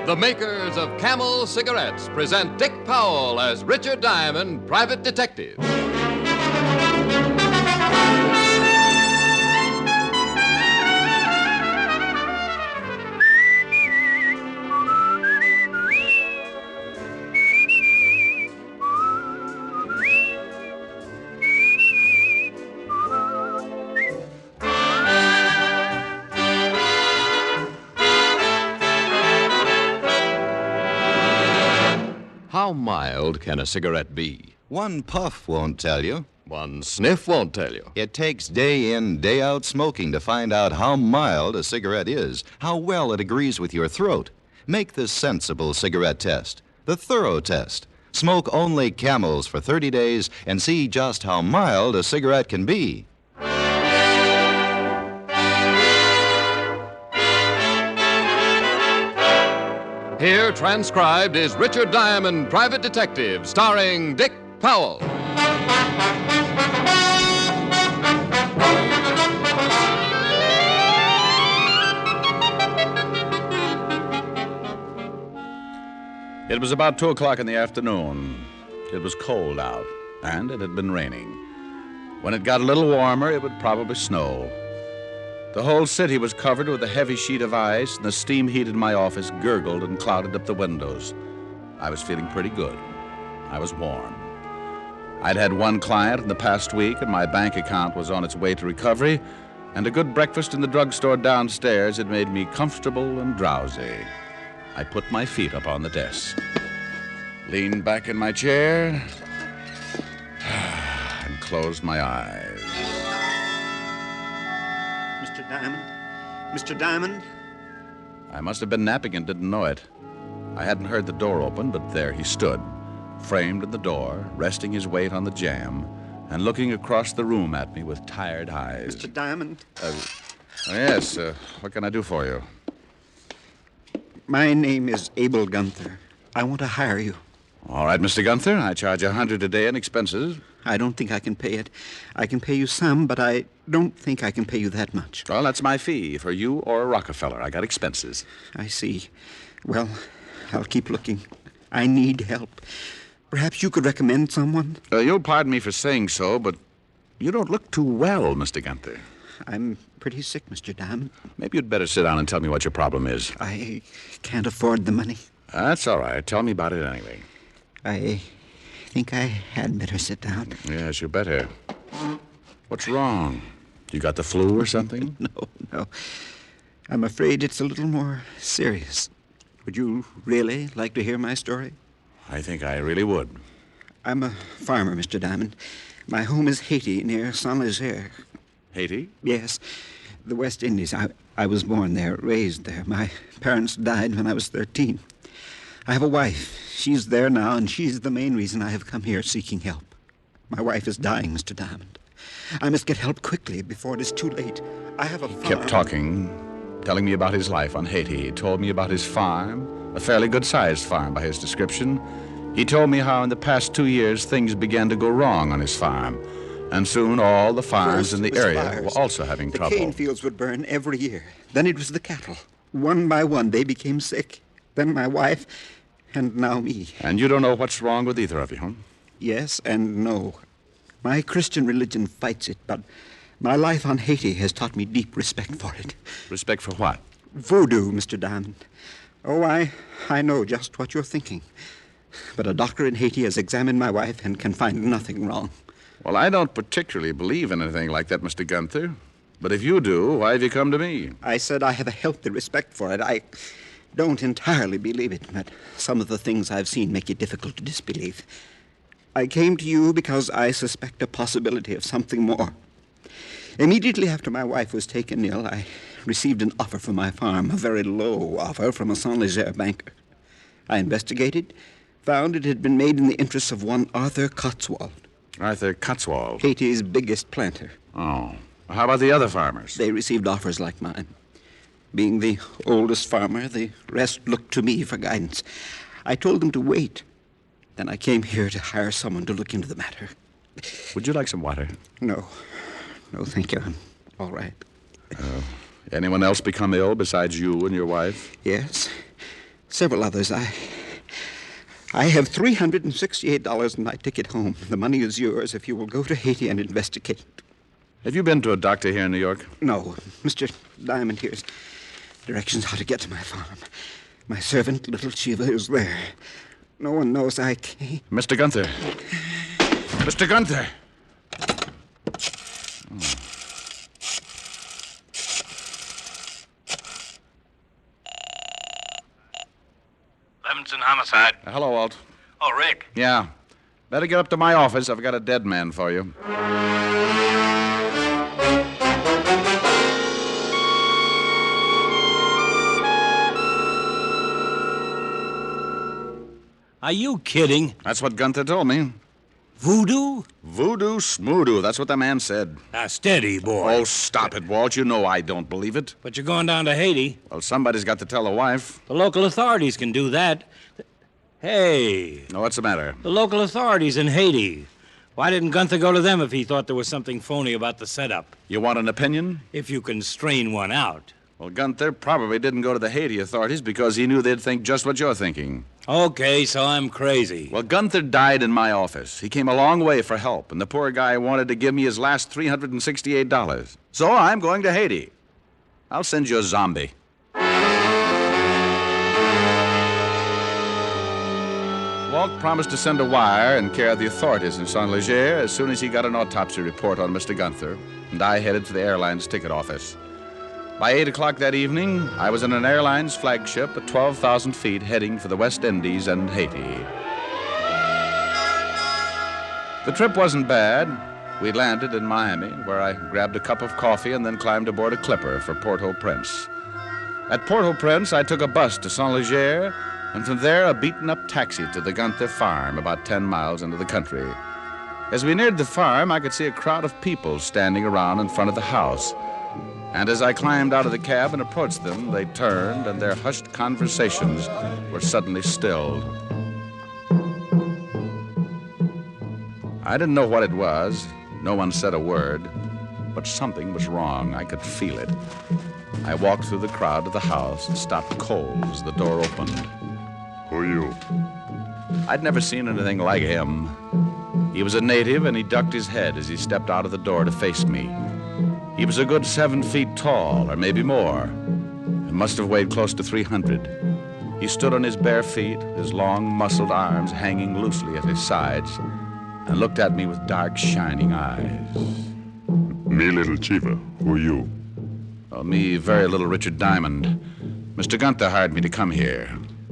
The makers of Camel cigarettes present Dick Powell as Richard Diamond, private detective. How mild can a cigarette be? One puff won't tell you. One sniff won't tell you. It takes day in, day out smoking to find out how mild a cigarette is, how well it agrees with your throat. Make the sensible cigarette test, the thorough test. Smoke only Camels for 30 days and see just how mild a cigarette can be. Here, transcribed, is Richard Diamond, private detective, starring Dick Powell. It was about 2 o'clock in the afternoon. It was cold out, and it had been raining. When it got a little warmer, it would probably snow. The whole city was covered with a heavy sheet of ice, and the steam heat in my office gurgled and clouded up the windows. I was feeling pretty good. I was warm. I'd had one client in the past week, and my bank account was on its way to recovery, and a good breakfast in the drugstore downstairs had made me comfortable and drowsy. I put my feet up on the desk, leaned back in my chair, and closed my eyes. Mr. Diamond? Mr. Diamond? I must have been napping and didn't know it. I hadn't heard the door open, but there he stood, framed in the door, resting his weight on the jamb, and looking across the room at me with tired eyes. Mr. Diamond? Yes, what can I do for you? My name is Abel Gunther. I want to hire you. All right, Mr. Gunther, I charge $100 a day in expenses. I don't think I can pay it. I can pay you some, but I don't think I can pay you that much. Well, that's my fee for you or a Rockefeller. I got expenses. I see. Well, I'll keep looking. I need help. Perhaps you could recommend someone? You'll pardon me for saying so, but you don't look too well, Mr. Gunther. I'm pretty sick, Mr. Diamond. Maybe you'd better sit down and tell me what your problem is. I can't afford the money. That's all right. Tell me about it anyway. I think I had better sit down. Yes, you better. What's wrong? You got the flu or something? No. I'm afraid it's a little more serious. Would you really like to hear my story? I think I really would. I'm a farmer, Mr. Diamond. My home is Haiti, near Saint-Nazaire. Haiti? Yes, the West Indies. I was born there, raised there. My parents died when I was 13. I have a wife. She's there now, and she's the main reason I have come here seeking help. My wife is dying, Mr. Diamond. I must get help quickly before it is too late. I have a farm. He kept talking, telling me about his life on Haiti. He told me about his farm, a fairly good-sized farm by his description. He told me how in the past 2 years things began to go wrong on his farm, and soon all the farms in the area were also having trouble. The cane fields would burn every year. Then it was the cattle. One by one, they became sick. Then my wife, and now me. And you don't know what's wrong with either of you, huh? Yes and no. My Christian religion fights it, but my life on Haiti has taught me deep respect for it. Respect for what? Voodoo, Mr. Diamond. Oh, I know just what you're thinking. But a doctor in Haiti has examined my wife and can find nothing wrong. Well, I don't particularly believe in anything like that, Mr. Gunther. But if you do, why have you come to me? I said I have a healthy respect for it. I don't entirely believe it, but some of the things I've seen make it difficult to disbelieve. I came to you because I suspect a possibility of something more. Immediately after my wife was taken ill, I received an offer for my farm, a very low offer from a Saint-Nazaire banker. I investigated, found it had been made in the interests of one Arthur Cotswold. Arthur Cotswold? Haiti's biggest planter. Oh. How about the other farmers? They received offers like mine. Being the oldest farmer, the rest looked to me for guidance. I told them to wait. Then I came here to hire someone to look into the matter. Would you like some water? No, thank you. I'm all right. Anyone else become ill besides you and your wife? Yes. Several others. I have $368 in my ticket home. The money is yours if you will go to Haiti and investigate. Have you been to a doctor here in New York? No. Mr. Diamond, here's directions how to get to my farm. My servant, little Chiva, is there. No one knows I came. Mr. Gunther. Mr. Gunther! Levinson Homicide. Hello, Walt. Oh, Rick. Yeah. Better get up to my office. I've got a dead man for you. Are you kidding? That's what Gunther told me. Voodoo? Voodoo smoodoo. That's what the man said. Now, steady, boy. Oh, stop it, Walt. You know I don't believe it. But you're going down to Haiti. Well, somebody's got to tell the wife. The local authorities can do that. Hey, Now, what's the matter? the local authorities in Haiti. Why didn't Gunther go to them if he thought there was something phony about the setup? You want an opinion? If you can strain one out. Well, Gunther probably didn't go to the Haiti authorities because he knew they'd think just what you're thinking. Okay, so I'm crazy. Well, Gunther died in my office. He came a long way for help, and the poor guy wanted to give me his last $368. So I'm going to Haiti. I'll send you a zombie. Walt promised to send a wire in care of the authorities in Saint Leger as soon as he got an autopsy report on Mr. Gunther, and I headed for the airline's ticket office. By 8 o'clock that evening, I was in an airline's flagship at 12,000 feet heading for the West Indies and Haiti. The trip wasn't bad. We landed in Miami, where I grabbed a cup of coffee and then climbed aboard a clipper for Port-au-Prince. At Port-au-Prince, I took a bus to Saint Leger, and from there a beaten-up taxi to the Gunther farm about 10 miles into the country. As we neared the farm, I could see a crowd of people standing around in front of the house. And as I climbed out of the cab and approached them, they turned, and their hushed conversations were suddenly stilled. I didn't know what it was. No one said a word. But something was wrong. I could feel it. I walked through the crowd to the house and stopped cold as the door opened. Who are you? I'd never seen anything like him. He was a native, and he ducked his head as he stepped out of the door to face me. He was a good 7 feet tall, or maybe more, and must have weighed close to 300. He stood on his bare feet, his long, muscled arms hanging loosely at his sides, and looked at me with dark, shining eyes. Me, little Chiva. Who are you? Well, me, very little Richard Diamond. Mr. Gunther hired me to come here.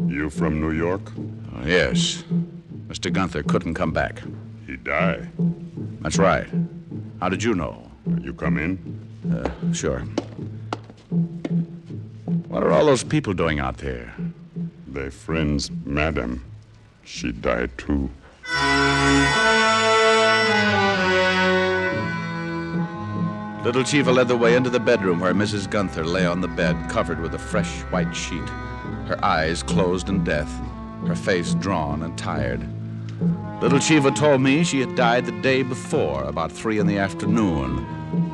You from New York? Oh, yes. Mr. Gunther couldn't come back. He died. That's right. How did you know? You come in? Sure. What are all those people doing out there? Their friend's madam. She died too. Little Chiva led the way into the bedroom where Mrs. Gunther lay on the bed, covered with a fresh white sheet, her eyes closed in death, her face drawn and tired. Little Chiva told me she had died the day before, about 3 in the afternoon,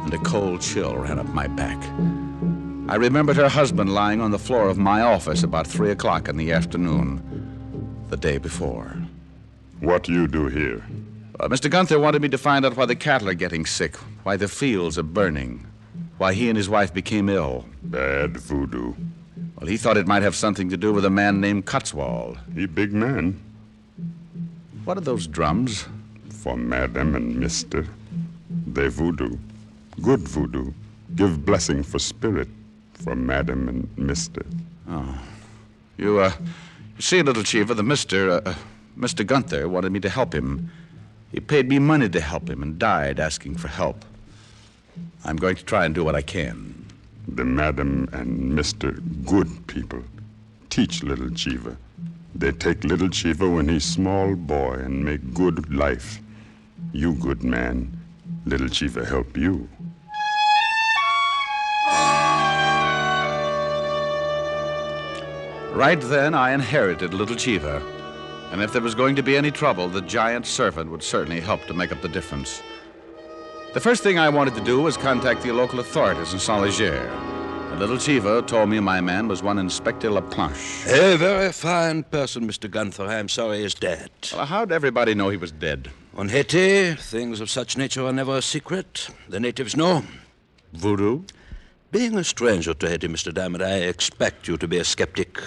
and a cold chill ran up my back. I remembered her husband lying on the floor of my office about 3 o'clock in the afternoon, the day before. What you do here? Mr. Gunther wanted me to find out why the cattle are getting sick, why the fields are burning, why he and his wife became ill. Bad voodoo. Well, he thought it might have something to do with a man named Cotswold. He big man. What are those drums? For madam and mister. They voodoo. Good voodoo. Give blessing for spirit. For madam and mister. You see, little Chiva, the Mr. Gunther wanted me to help him. He paid me money to help him and died asking for help. I'm going to try and do what I can. The madam and mister good people. Teach little Chiva. They take little Chiva when he's small boy and make good life. You good man. Little Chiva help you. Right then, I inherited little Chiva. And if there was going to be any trouble, the giant servant would certainly help to make up the difference. The first thing I wanted to do was contact the local authorities in Saint Leger. The little Chiva told me my man was one Inspector Laplanche. A very fine person, Mr. Gunther. I'm sorry he's dead. Well, how'd everybody know he was dead? On Haiti, things of such nature are never a secret. The natives know. Voodoo? Being a stranger to Haiti, Mr. Diamond, I expect you to be a skeptic.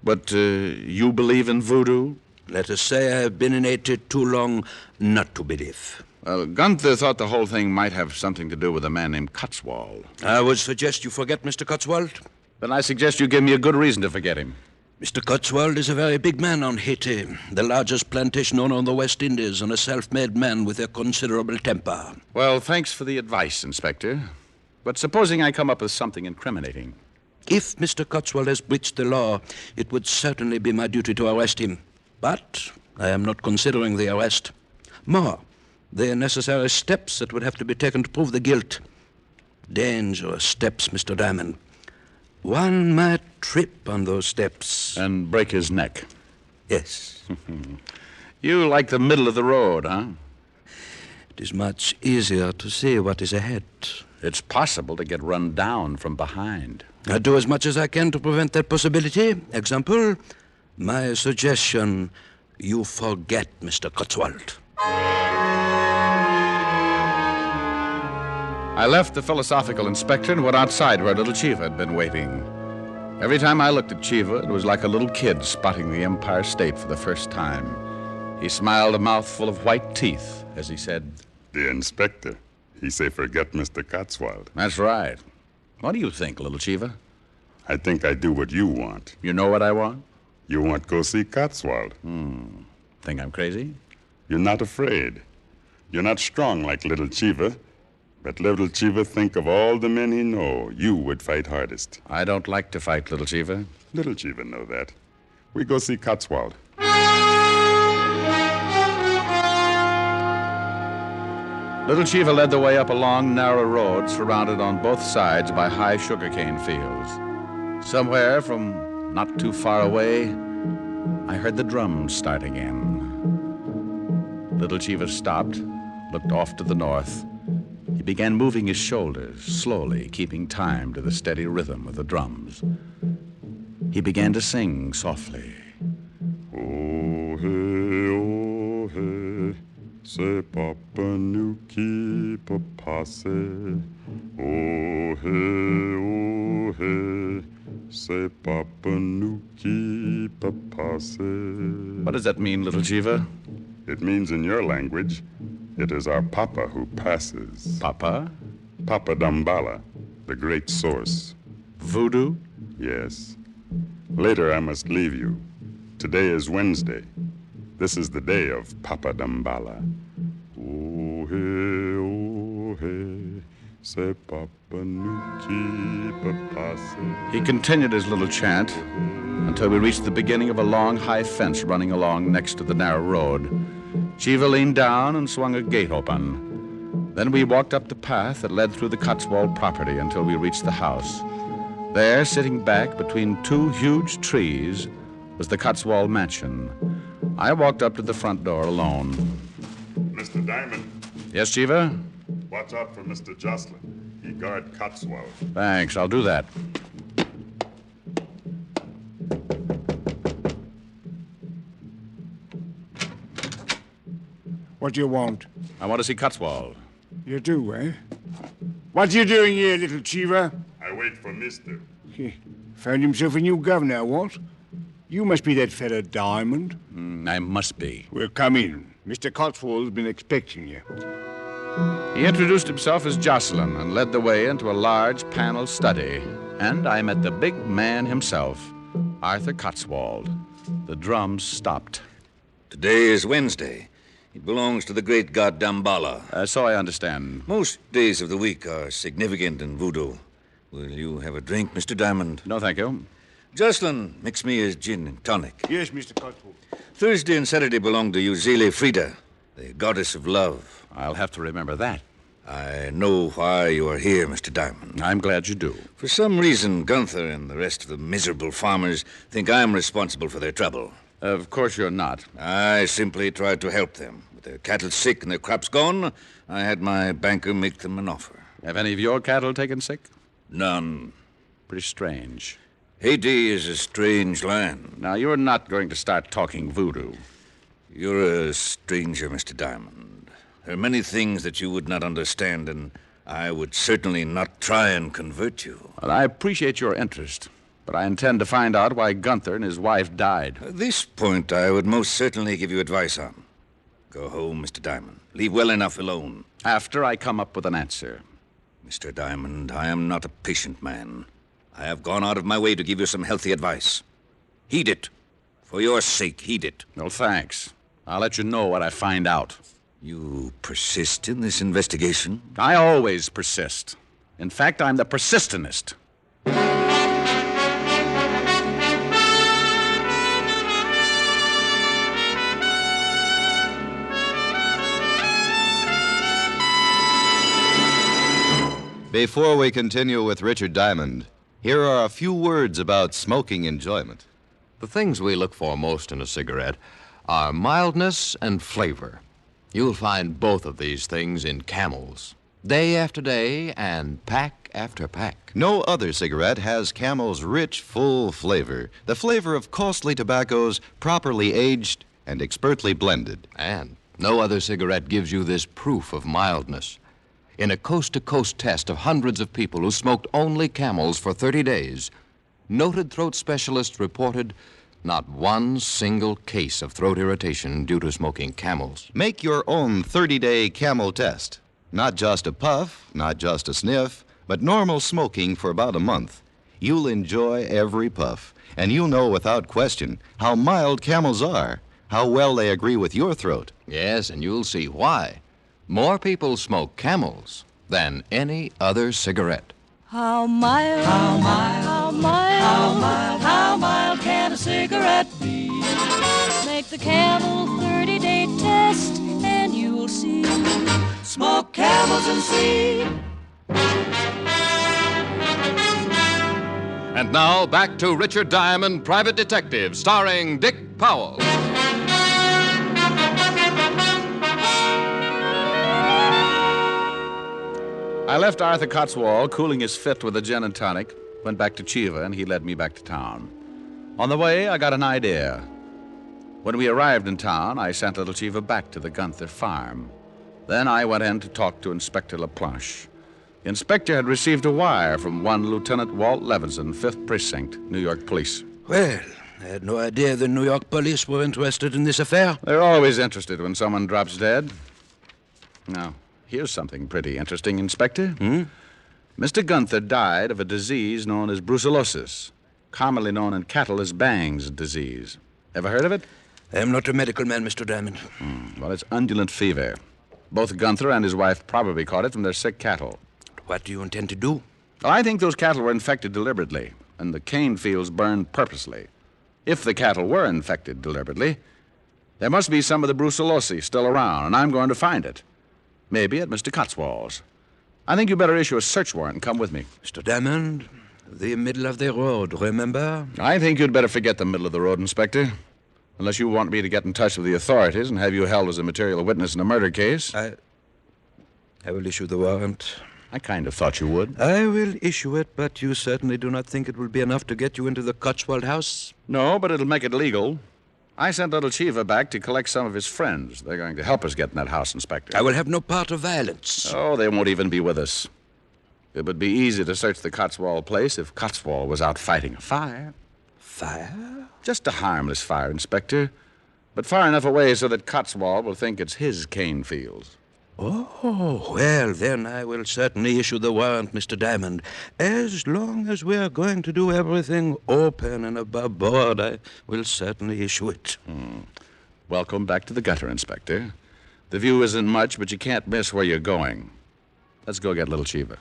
But you believe in voodoo? Let us say I've been in Haiti too long not to believe. Well, Gunther thought the whole thing might have something to do with a man named Cotswold. I would suggest you forget Mr. Cotswold. Then I suggest you give me a good reason to forget him. Mr. Cotswold is a very big man on Haiti, the largest plantation owner on the West Indies, and a self-made man with a considerable temper. Well, thanks for the advice, Inspector. But supposing I come up with something incriminating. If Mr. Cotswold has breached the law, it would certainly be my duty to arrest him. But I am not considering the arrest. More, the necessary steps that would have to be taken to prove the guilt. Dangerous steps, Mr. Diamond. One might trip on those steps. And break his neck. Yes. You like the middle of the road, huh? It is much easier to see what is ahead. It's possible to get run down from behind. I do as much as I can to prevent that possibility. Example, my suggestion, you forget Mr. Cotswold. I left the philosophical inspector and went outside where little Chiva had been waiting. Every time I looked at Chiva, it was like a little kid spotting the Empire State for the first time. He smiled a mouthful of white teeth as he said, The inspector, he say forget Mr. Cotswold. That's right. What do you think, little Chiva? I think I do what you want. You know what I want? You want go see Cotswold. Think I'm crazy? You're not afraid. You're not strong like little Chiva. But little Chiva think of all the men he know, you would fight hardest. I don't like to fight, little Chiva. Little Chiva know that. We go see Cotswold. Little Chiva led the way up a long, narrow road surrounded on both sides by high sugarcane fields. Somewhere from not too far away, I heard the drums start again. Little Chiva stopped, looked off to the north. He began moving his shoulders, slowly, keeping time to the steady rhythm of the drums. He began to sing softly. Oh, hey, say Papa Nuki Papase. Oh, hey, say Papa Nuki Papase. What does that mean, little Chiva? It means in your language, it is our Papa who passes. Papa? Papa Dambala, the great source. Voodoo? Yes. Later I must leave you. Today is Wednesday. This is the day of Papa Dambala. Oh, hey, say Papa Nuki Papase. He continued his little chant until we reached the beginning of a long, high fence running along next to the narrow road. Chiva leaned down and swung a gate open. Then we walked up the path that led through the Cotswold property until we reached the house. There, sitting back between two huge trees, was the Cotswold mansion. I walked up to the front door alone. Mr. Diamond, Yes, Chiva? watch out for Mr. Jocelyn. He guard Cotswold. Thanks, I'll do that. What do you want? I want to see Cotswold. You do, eh? What you doing here, little Chiva? I wait for Mister. Found himself a new governor, what? You must be that fella Diamond. I must be. Well, come in. Mr. Cotswold's been expecting you. He introduced himself as Jocelyn and led the way into a large paneled study. And I met the big man himself, Arthur Cotswold. The drums stopped. Today is Wednesday. It belongs to the great god Dambala. So I understand. Most days of the week are significant in voodoo. Will you have a drink, Mr. Diamond? No, thank you. Jocelyn, mix me a gin and tonic. Yes, Mr. Cotswold. Thursday and Saturday belong to Uzile Frida, the goddess of love. I'll have to remember that. I know why you are here, Mr. Diamond. I'm glad you do. For some reason, Gunther and the rest of the miserable farmers think I'm responsible for their trouble. Of course you're not. I simply tried to help them. With their cattle sick and their crops gone, I had my banker make them an offer. Have any of your cattle taken sick? None. Pretty strange. Haiti is a strange land. Now, you're not going to start talking voodoo. You're a stranger, Mr. Diamond. There are many things that you would not understand, and I would certainly not try and convert you. Well, I appreciate your interest, but I intend to find out why Gunther and his wife died. This point I would most certainly give you advice on. Go home, Mr. Diamond. Leave well enough alone. After I come up with an answer. Mr. Diamond, I am not a patient man. I have gone out of my way to give you some healthy advice. Heed it. For your sake, heed it. Well, thanks. I'll let you know what I find out. You persist in this investigation? I always persist. In fact, I'm the persistenist. Before we continue with Richard Diamond, here are a few words about smoking enjoyment. The things we look for most in a cigarette are mildness and flavor. You'll find both of these things in Camels, day after day and pack after pack. No other cigarette has Camel's rich, full flavor, the flavor of costly tobaccos properly aged and expertly blended. And no other cigarette gives you this proof of mildness. In a coast-to-coast test of hundreds of people who smoked only Camels for 30 days, noted throat specialists reported not one single case of throat irritation due to smoking Camels. Make your own 30-day Camel test. Not just a puff, not just a sniff, but normal smoking for about a month. You'll enjoy every puff, and you'll know without question how mild Camels are, how well they agree with your throat. Yes, and you'll see why. More people smoke Camels than any other cigarette. How mild, how mild, how mild, how mild, how mild can a cigarette be? Make the Camel 30-day test and you'll see. Smoke Camels and see. And now, back to Richard Diamond, Private Detective, starring Dick Powell. I left Arthur Cotswold cooling his fit with a gin and tonic, went back to Chiva, and he led me back to town. On the way, I got an idea. When we arrived in town, I sent little Chiva back to the Gunther farm. Then I went in to talk to Inspector LaPlanche. The inspector had received a wire from one Lieutenant Walt Levinson, 5th Precinct, New York Police. Well, I had no idea the New York police were interested in this affair. They're always interested when someone drops dead. Now, here's something pretty interesting, Inspector. Mr. Gunther died of a disease known as brucellosis, commonly known in cattle as Bang's disease. Ever heard of it? I am not a medical man, Mr. Diamond. Well, it's undulant fever. Both Gunther and his wife probably caught it from their sick cattle. What do you intend to do? Well, I think those cattle were infected deliberately, and the cane fields burned purposely. If the cattle were infected deliberately, there must be some of the brucellosis still around, and I'm going to find it. Maybe at Mr. Cotswold's. I think you better issue a search warrant and come with me. Mr. Diamond, the middle of the road, remember? I think you'd better forget the middle of the road, Inspector. Unless you want me to get in touch with the authorities and have you held as a material witness in a murder case. I will issue the warrant. I kind of thought you would. I will issue it, but you certainly do not think it will be enough to get you into the Cotswold house? No, but it'll make it legal. I sent little Chiva back to collect some of his friends. They're going to help us get in that house, Inspector. I will have no part of violence. Oh, they won't even be with us. It would be easy to search the Cotswold place if Cotswold was out fighting a fire. Fire? Just a harmless fire, Inspector. But far enough away so that Cotswold will think it's his cane fields. Oh, well, then I will certainly issue the warrant, Mr. Diamond. As long as we are going to do everything open and above board, I will certainly issue it. Welcome back to the gutter, Inspector. The view isn't much, but you can't miss where you're going. Let's go get little Chiva.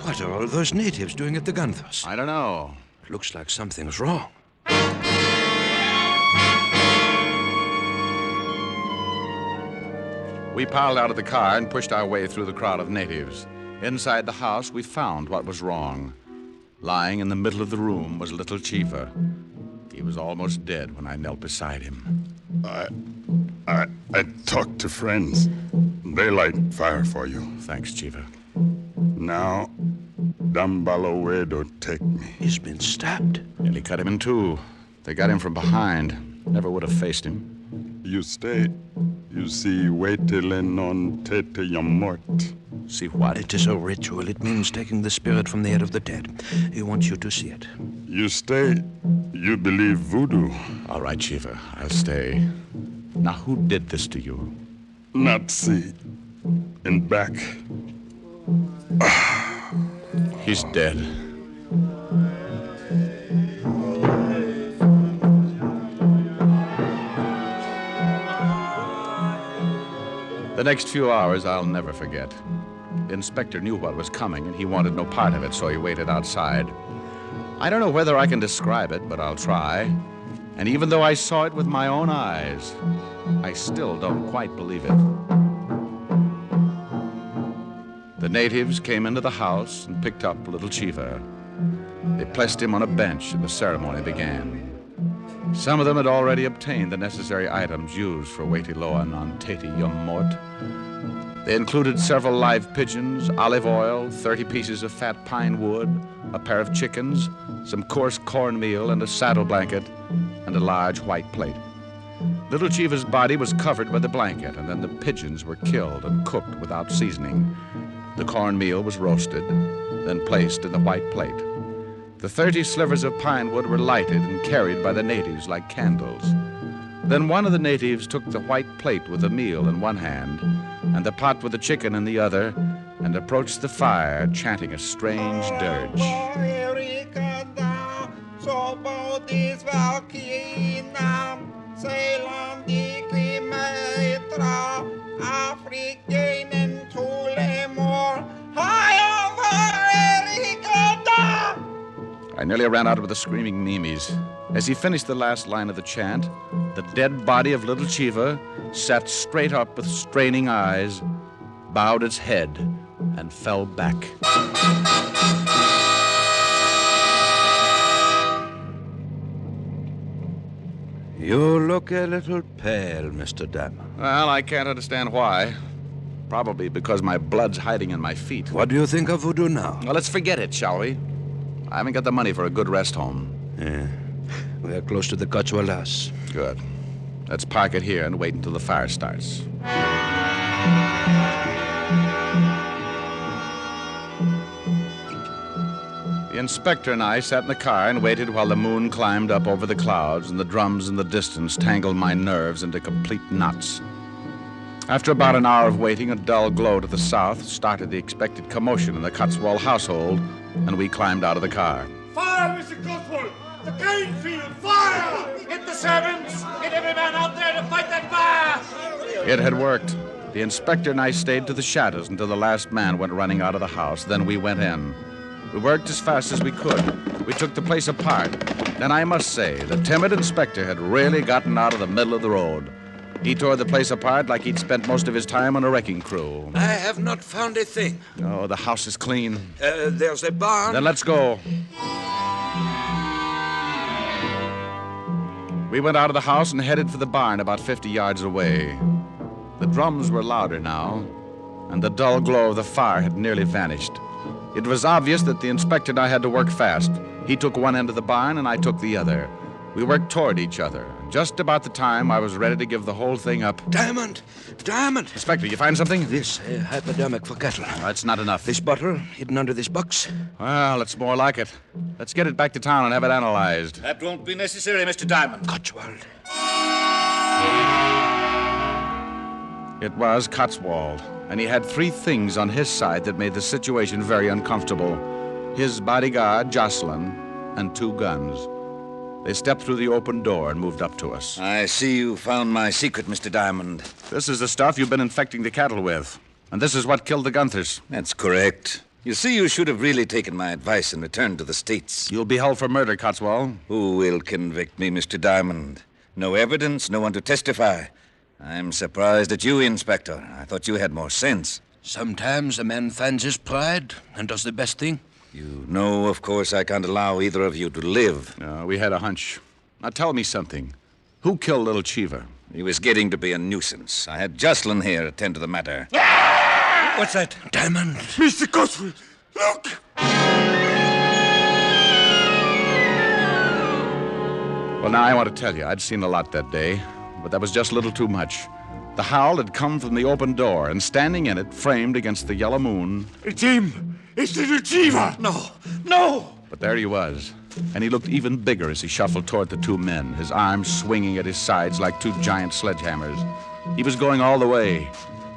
What are all those natives doing at the Gunthers? I don't know. It looks like something's wrong. We piled out of the car and pushed our way through the crowd of natives. Inside the house, we found what was wrong. Lying in the middle of the room was little Chiva. He He was almost dead when I knelt beside him. I talked to friends. They light fire for you. Thanks, Chiva. Now, Dambalawedo take me. He's been stabbed. Nearly cut him in two. They got him from behind. Never would have faced him. You stay. You see, waitelen on tete yamort. See what? It is a ritual. It means taking the spirit from the head of the dead. He wants you to see it. You stay. You believe voodoo. All right, Chiva. I'll stay. Now, who did this to you? Nazi. In back. He's dead. The next few hours I'll never forget. The inspector knew what was coming, and he wanted no part of it, so he waited outside. I don't know whether I can describe it, but I'll try. And even though I saw it with my own eyes, I still don't quite believe it. The natives came into the house and picked up little Chiva. They placed him on a bench, and the ceremony began. Some of them had already obtained the necessary items used for Waitiloan on Tete Yum Mort. They included several live pigeons, olive oil, 30 pieces of fat pine wood, a pair of chickens, some coarse cornmeal, and a saddle blanket, and a large white plate. Little Chiva's body was covered by the blanket, and then the pigeons were killed and cooked without seasoning. The cornmeal was roasted, then placed in the white plate. The 30 slivers of pine wood were lighted and carried by the natives like candles. Then one of the natives took the white plate with the meal in one hand and the pot with the chicken in the other and approached the fire, chanting a strange dirge. I nearly ran out with the screaming Mimis. As he finished the last line of the chant, the dead body of little Chiva sat straight up with straining eyes, bowed its head, and fell back. You look a little pale, Mr. Diamond. Well, I can't understand why. Probably because my blood's hiding in my feet. What do you think of voodoo now? Well, let's forget it, shall we? I haven't got the money for a good rest home. Yeah. We are close to the Cotswolds. Good. Let's park it here and wait until the fire starts. The inspector and I sat in the car and waited while the moon climbed up over the clouds and the drums in the distance tangled my nerves into complete knots. After about an hour of waiting, a dull glow to the south started the expected commotion in the Cotswold household, and we climbed out of the car. Fire, Mr. Cotswold! The cane field! Fire! Get the servants! Get every man out there to fight that fire! It had worked. The inspector and I stayed to the shadows until the last man went running out of the house. Then we went in. We worked as fast as we could. We took the place apart. Then I must say, the timid inspector had really gotten out of the middle of the road. He tore the place apart like he'd spent most of his time on a wrecking crew. I have not found a thing. Oh, the house is clean. There's a barn. Then let's go. We went out of the house and headed for the barn about 50 yards away. The drums were louder now, and the dull glow of the fire had nearly vanished. It was obvious that the inspector and I had to work fast. He took one end of the barn, and I took the other. We worked toward each other. Just about the time I was ready to give the whole thing up. Diamond! Diamond! Inspector, you find something? This hypodermic for cattle. That's not enough. This bottle hidden under this box. Well, it's more like it. Let's get it back to town and have it analyzed. That won't be necessary, Mr. Diamond. Cotswold. It was Cotswold, and he had 3 things on his side that made the situation very uncomfortable. His bodyguard, Jocelyn, and 2 guns. They stepped through the open door and moved up to us. I see you found my secret, Mr. Diamond. This is the stuff you've been infecting the cattle with. And this is what killed the Gunthers. That's correct. You see, you should have really taken my advice and returned to the States. You'll be held for murder, Cotswold. Who will convict me, Mr. Diamond? No evidence, no one to testify. I'm surprised at you, Inspector. I thought you had more sense. Sometimes a man finds his pride and does the best thing. You know, of course, I can't allow either of you to live. We had a hunch. Now tell me something. Who killed little Chiva? He was getting to be a nuisance. I had Jocelyn here attend to the matter. What's that? Diamond. Mr. Cotswold, look! Well, now I want to tell you, I'd seen a lot that day, but that was just a little too much. The howl had come from the open door, and standing in it, framed against the yellow moon... It's him! It's little Chiva! No! But there he was, and he looked even bigger as he shuffled toward the two men, his arms swinging at his sides like two giant sledgehammers. He was going all the way.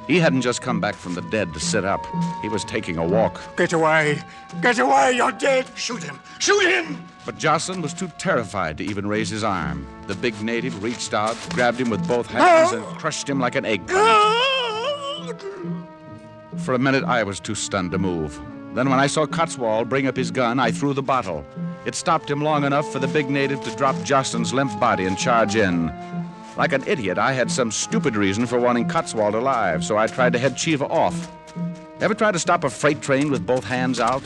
He hadn't just come back from the dead to sit up. He was taking a walk. Get away! Get away! You're dead! Shoot him! Shoot him! But Jocelyn was too terrified to even raise his arm. The big native reached out, grabbed him with both hands, and crushed him like an eggplant. For a minute, I was too stunned to move. Then when I saw Cotswold bring up his gun, I threw the bottle. It stopped him long enough for the big native to drop Jocelyn's limp body and charge in. Like an idiot, I had some stupid reason for wanting Cotswold alive, so I tried to head Chiva off. Ever tried to stop a freight train with both hands out?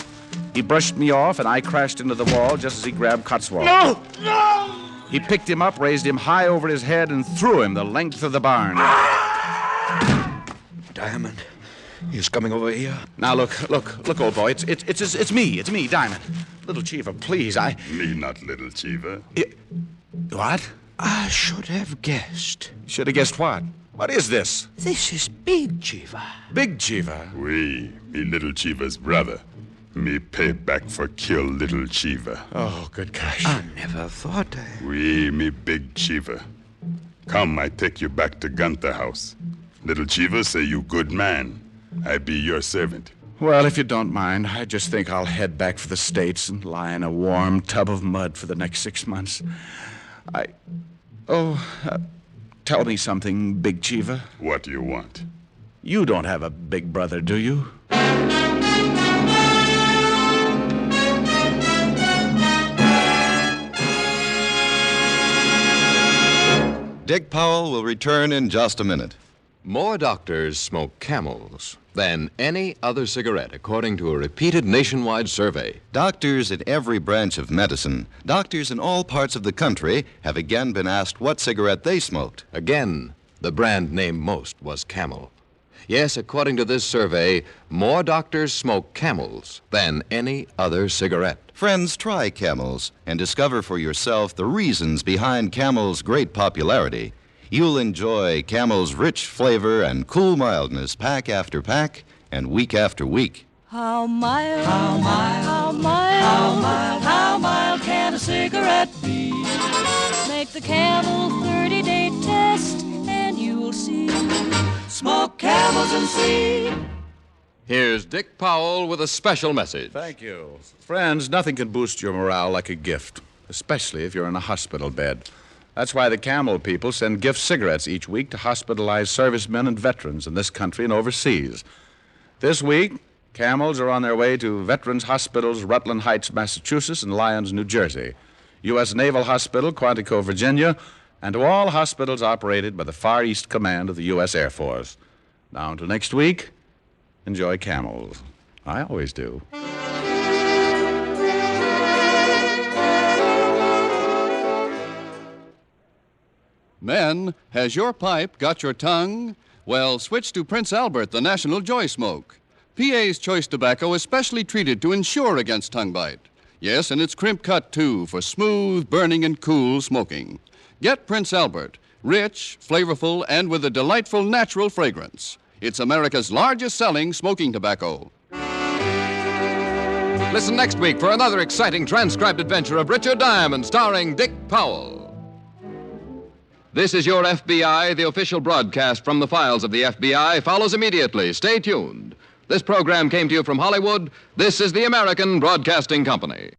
He brushed me off, and I crashed into the wall just as he grabbed Cotswold. No! He picked him up, raised him high over his head, and threw him the length of the barn. Diamond, he's coming over here. Now, look, old boy. It's me, Diamond. Little Chiva, please, Me not little Chiva. What? I should have guessed. Should have guessed what? What is this? This is Big Chiva. Big Chiva? We, me little Chiva's brother. Me pay back for kill little Chiva. Oh, good gosh. I never thought We, me big Chiva. Come, I take you back to Gunther house. Little Chiva say you good man. I be your servant. Well, if you don't mind, I just think I'll head back for the States and lie in a warm tub of mud for the next 6 months. Tell me something, Big Chiva. What do you want? You don't have a big brother, do you? Dick Powell will return in just a minute. More doctors smoke Camels than any other cigarette, according to a repeated nationwide survey. Doctors in every branch of medicine, doctors in all parts of the country, have again been asked what cigarette they smoked. Again, the brand named most was Camel. Yes, according to this survey, more doctors smoke Camels than any other cigarette. Friends, try Camels and discover for yourself the reasons behind Camel's great popularity. You'll enjoy Camel's rich flavor and cool mildness pack after pack and week after week. How mild, how mild, how mild, how mild, how mild can a cigarette be? Make the Camel 30-day test and you'll see. Smoke Camels and see. Here's Dick Powell with a special message. Thank you. Friends, nothing can boost your morale like a gift, especially if you're in a hospital bed. That's why the Camel people send gift cigarettes each week to hospitalized servicemen and veterans in this country and overseas. This week, Camels are on their way to Veterans Hospitals, Rutland Heights, Massachusetts, and Lyons, New Jersey, U.S. Naval Hospital, Quantico, Virginia, and to all hospitals operated by the Far East Command of the U.S. Air Force. Now, until next week, enjoy Camels. I always do. Men, has your pipe got your tongue? Well, switch to Prince Albert, the National Joy Smoke. PA's Choice Tobacco is specially treated to ensure against tongue bite. Yes, and it's crimp cut, too, for smooth, burning, and cool smoking. Get Prince Albert, rich, flavorful, and with a delightful natural fragrance. It's America's largest selling smoking tobacco. Listen next week for another exciting transcribed adventure of Richard Diamond, starring Dick Powell. This is Your FBI. The official broadcast from the files of the FBI follows immediately. Stay tuned. This program came to you from Hollywood. This is the American Broadcasting Company.